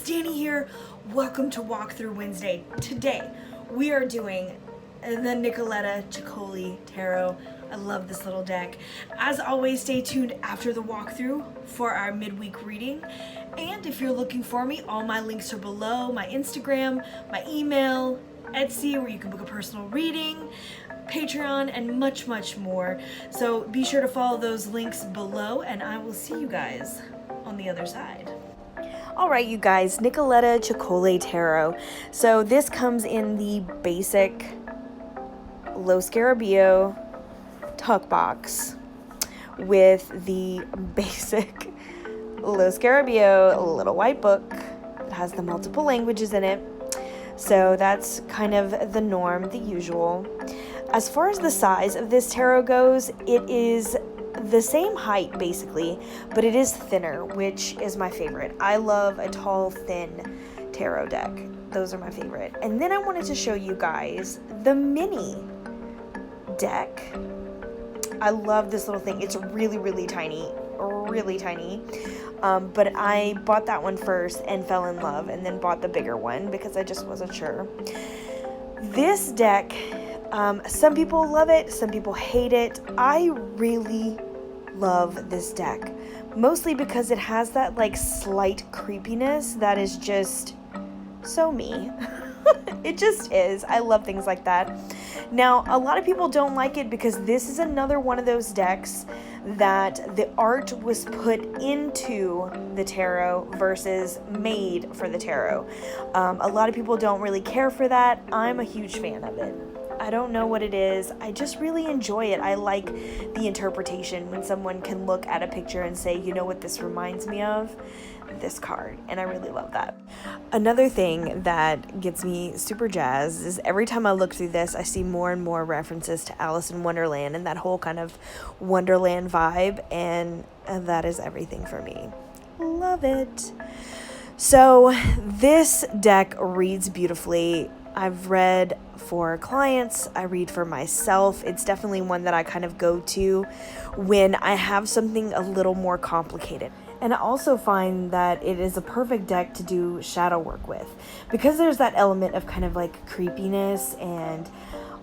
Dani here. Welcome to Walkthrough Wednesday. Today we are doing the Nicoletta Ceccoli Tarot. I love this little deck. As always, stay tuned after the walkthrough for our midweek reading. And if you're looking for me, all my links are below. My Instagram, my email, Etsy, where you can book a personal reading, Patreon, and much, much more. So be sure to follow those links below, and I will see you guys on the other side. Alright, you guys, Nicoletta Ceccoli Tarot. So this comes in the basic Lo Scarabeo tuck box with the basic Lo Scarabeo little white book that has the multiple languages in it. So that's kind of the norm, the usual. As far as the size of this tarot goes, it is the same height basically, but it is thinner, which is my favorite. I love a tall, thin tarot deck. Those are my favorite. And then I wanted to show you guys the mini deck. I love this little thing. It's really, really tiny, but I bought that one first and fell in love, and then bought the bigger one because I just wasn't sure. This deck, some people love it, some people hate it. I really love this deck, mostly because it has that like slight creepiness that is just so me. It just is. I love things like that. Now, a lot of people don't like it because this is another one of those decks that the art was put into the tarot versus made for the tarot. A lot of people don't really care for that. I'm a huge fan of it. I don't know what it is. I just really enjoy it. I like the interpretation when someone can look at a picture and say, you know what this reminds me of? This card. And I really love that. Another thing that gets me super jazzed is every time I look through this, I see more and more references to Alice in Wonderland and that whole kind of Wonderland vibe, and that is everything for me. Love it. So this deck reads beautifully. I've read for clients, I read for myself. It's definitely one that I kind of go to when I have something a little more complicated. And I also find that it is a perfect deck to do shadow work with, because there's that element of kind of like creepiness and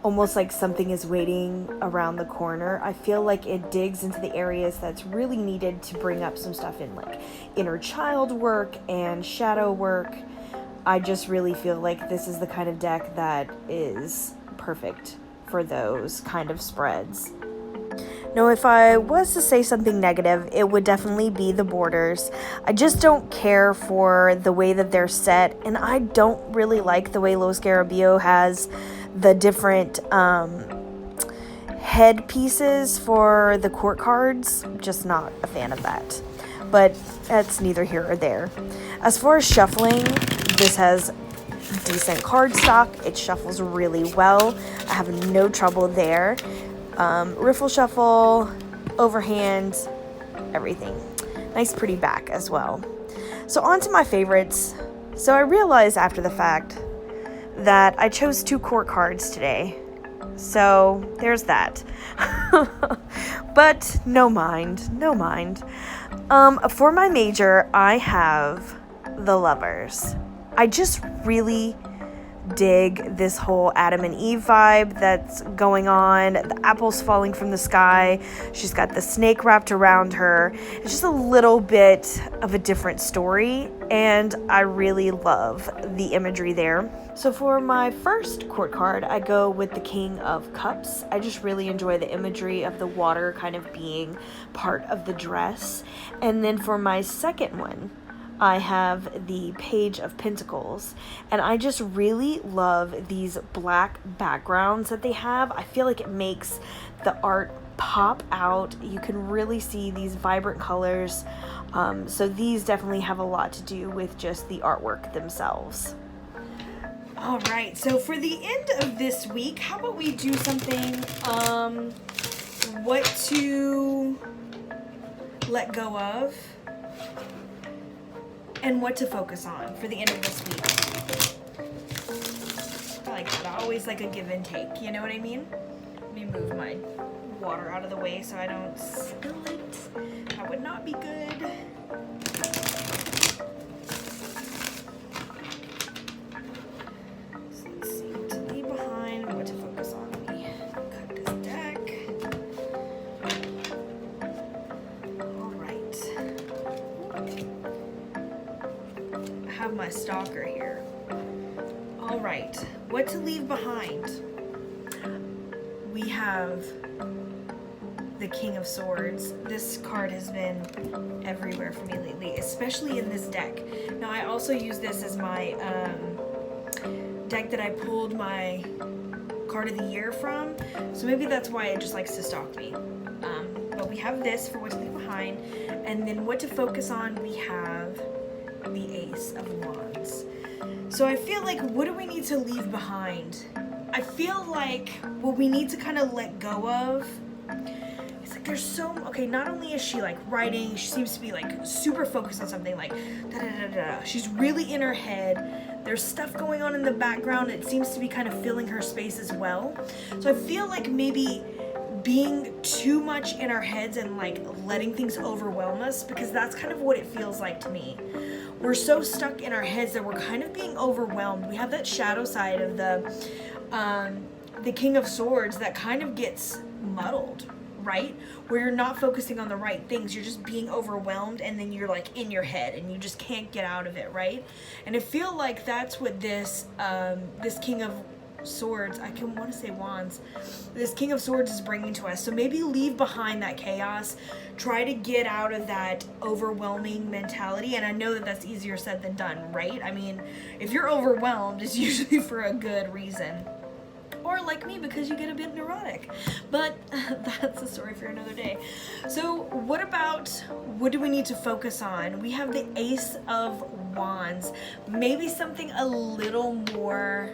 almost like something is waiting around the corner. I feel like it digs into the areas that's really needed to bring up some stuff in like inner child work and shadow work. I just really feel like this is the kind of deck that is perfect for those kind of spreads. Now, if I was to say something negative, it would definitely be the borders. I just don't care for the way that they're set, and I don't really like the way Lo Scarabeo has the different head pieces for the court cards. Just not a fan of that. But that's neither here or there. As far as shuffling, this has decent card stock. It shuffles really well. I have no trouble there. Riffle shuffle, overhand, everything. Nice pretty back as well. So on to my favorites. So I realized after the fact that I chose 2 court cards today. So there's that. But no mind. For my major, I have the Lovers. I just really dig this whole Adam and Eve vibe that's going on. The apples falling from the sky. She's got the snake wrapped around her. It's just a little bit of a different story, and I really love the imagery there. So for my first court card, I go with the King of Cups. I just really enjoy the imagery of the water kind of being part of the dress. And then for my second one, I have the Page of Pentacles, and I just really love these black backgrounds that they have. I feel like it makes the art pop out. You can really see these vibrant colors. So these definitely have a lot to do with just the artwork themselves. All right, so for the end of this week, how about we do something, what to let go of and what to focus on for the end of this week. I like that. I always like a give and take, you know what I mean? Let me move my water out of the way so I don't spill it. That would not be good. have my stalker here. All right, what to leave behind? We have the King of Swords. This card has been everywhere for me lately, especially in this deck. Now, I also use this as my deck that I pulled my card of the year from, so maybe that's why it just likes to stalk me. But we have this for what to leave behind, and then what to focus on, we have the Ace of Wands. So I feel like, what do we need to leave behind? I feel like what we need to kind of let go of, it's like there's so, okay, not only is she like writing, she seems to be like super focused on something, like da da da da. She's really in her head. There's stuff going on in the background. It seems to be kind of filling her space as well. So I feel like maybe being too much in our heads and like letting things overwhelm us, because that's kind of what it feels like to me. We're so stuck in our heads that we're kind of being overwhelmed. We have that shadow side of the King of Swords that kind of gets muddled, right? Where you're not focusing on the right things. You're just being overwhelmed, and then you're like in your head and you just can't get out of it, right? And I feel like that's what this King of Swords, I can want to say Wands, this King of Swords is bringing to us. So maybe leave behind that chaos, try to get out of that overwhelming mentality. And I know that that's easier said than done, right? I mean, if you're overwhelmed, it's usually for a good reason, or like me, because you get a bit neurotic, but that's a story for another day. So what do we need to focus on? We have the Ace of Wands, maybe something a little more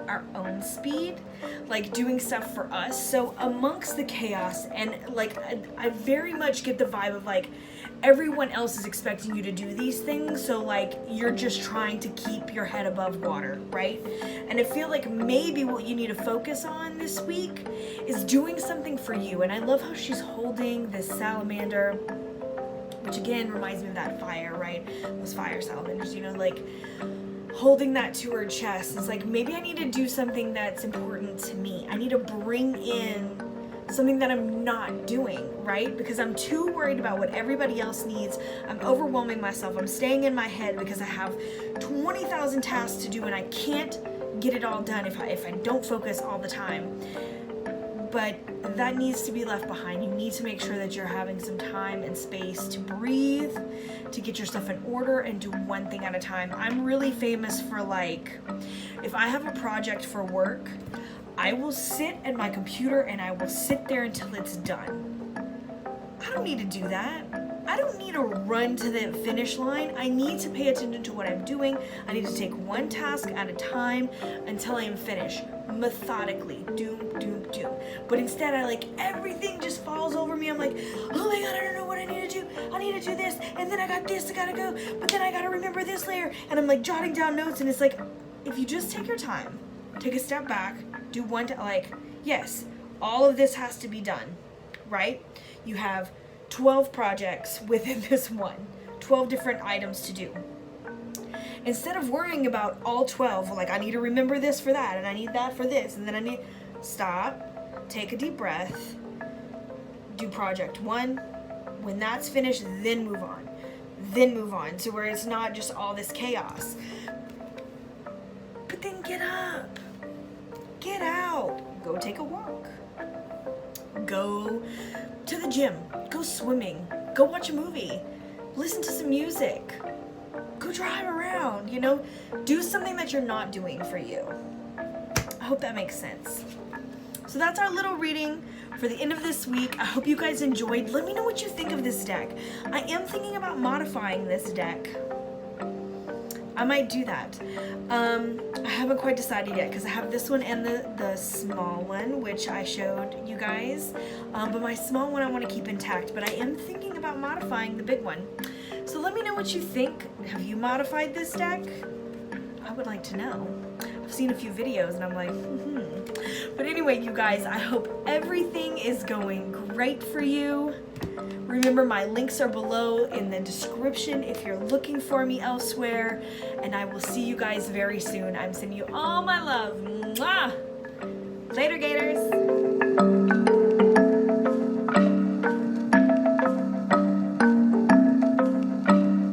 our own speed, like doing stuff for us. So amongst the chaos, and like I very much get the vibe of like everyone else is expecting you to do these things, so like you're just trying to keep your head above water, right? And I feel like maybe what you need to focus on this week is doing something for you. And I love how she's holding this salamander, which again reminds me of that fire, right? Those fire salamanders, you know, like holding that to her chest. It's like, maybe I need to do something that's important to me. I need to bring in something that I'm not doing, right? Because I'm too worried about what everybody else needs. I'm overwhelming myself. I'm staying in my head because I have 20,000 tasks to do, and I can't get it all done if I don't focus all the time. But that needs to be left behind. You need to make sure that you're having some time and space to breathe, to get your stuff in order, and do one thing at a time. I'm really famous for, like, if I have a project for work, I will sit at my computer and I will sit there until it's done. I don't need to do that. I don't need to run to the finish line. I need to pay attention to what I'm doing. I need to take one task at a time until I am finished, methodically, doom, doom, doom. But instead, everything just falls over me. I'm like, oh my God, I don't know what I need to do. I need to do this, and then I got this, I gotta go, but then I gotta remember this layer. And I'm like jotting down notes, and it's like, if you just take your time, take a step back, do one, yes, all of this has to be done, right? You have 12 projects within this one, 12 different items to do. Instead of worrying about all 12, I need to remember this for that, and I need that for this, and then I need, stop, take a deep breath, do project one. When that's finished, then move on. Then move on to where it's not just all this chaos. But then get up, get out, go take a walk, go to the gym, go swimming, go watch a movie, listen to some music, go drive around, do something that you're not doing for you. I hope that makes sense. So that's our little reading for the end of this week. I hope you guys enjoyed. Let me know what you think of this deck. I am thinking about modifying this deck. I might do that. I haven't quite decided yet because I have this one and the small one, which I showed you guys. But my small one I want to keep intact, but I am thinking about modifying the big one. So let me know what you think. Have you modified this deck? I would like to know. I've seen a few videos and I'm like, But anyway, you guys, I hope everything is going great for you. Remember, my links are below in the description if you're looking for me elsewhere. And I will see you guys very soon. I'm sending you all my love. Mwah! Later, Gators.